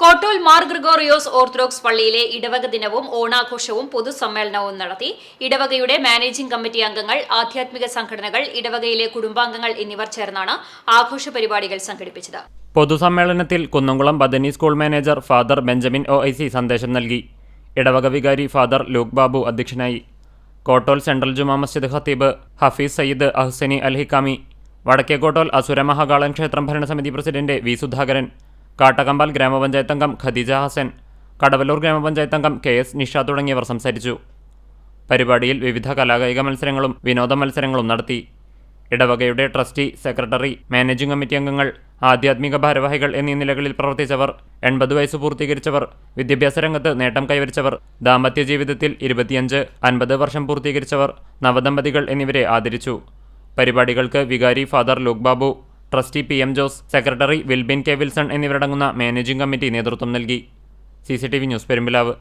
കോട്ടൂൽ Mar Gregorios orthodox പള്ളിയിലെ ഇടവക ദിനവും ഓണാഘോഷവും പൊതുസമ്മേളനവും നടത്തി. ഇടവകയുടെ മാനേജിംഗ് കമ്മിറ്റി അംഗങ്ങൾ, ആധ്യാത്മിക സംഘടനകൾ, ഇടവകയിലെ കുടുംബാംഗങ്ങൾ എന്നിവർ ചേർന്നാണ് ആഘോഷ പരിപാടികൾ സംഘടിപ്പിച്ചത്. പൊതുസമ്മേളനത്തിൽ Kunnamkulam Bethany school manager father Benjamin OIC സന്ദേശം നൽകി. ഇടവക വികാരി ഫാദർ ലൂക്ക് ബാബു അധ്യക്ഷനായി. കോട്ടോൽ സെൻട്രൽ ജുമാ മസ്ജിദ് ഖത്തീബ് ഹഫീസ് സയ്യിദ് അഹ്സനി അൽഹിക്കാമി, വടക്കേക്കോട്ടോൽ അസുര മഹാകാളൻ ക്ഷേത്രം ഭരണസമിതി പ്രസിഡന്റ് വി സുധാകരൻ, കാട്ടകമ്പാൽ ഗ്രാമപഞ്ചായത്ത് അംഗം ഖദീജ ഹസൻ, കടവല്ലൂർ ഗ്രാമപഞ്ചായത്ത് അംഗം KS നിഷ തുടങ്ങിയവർ സംസാരിച്ചു. പരിപാടിയിൽ വിവിധ കലാകായിക മത്സരങ്ങളും വിനോദ മത്സരങ്ങളും നടത്തി. ഇടവകയുടെ ട്രസ്റ്റി, സെക്രട്ടറി, മാനേജിംഗ് കമ്മിറ്റി അംഗങ്ങൾ, ആധ്യാത്മിക ഭാരവാഹികൾ എന്നീ നിലകളിൽ പ്രവർത്തിച്ചവർ, 80 വയസ്സ് പൂർത്തീകരിച്ചവർ, വിദ്യാഭ്യാസ രംഗത്ത് നേട്ടം കൈവരിച്ചവർ, ദാമ്പത്യ ജീവിതത്തിൽ 25, 50 വർഷം പൂർത്തീകരിച്ചവർ, നവദമ്പതികൾ എന്നിവരെ ആദരിച്ചു. പരിപാടികൾക്ക് വികാരി father Luke Babu, trustee PM Jose, secretary Wilbin K Wilson എന്നിവരടങ്ങുന്ന മാനേജിംഗ് കമ്മിറ്റി നേതൃത്വം നൽകി. CCTV news Perumpilavu.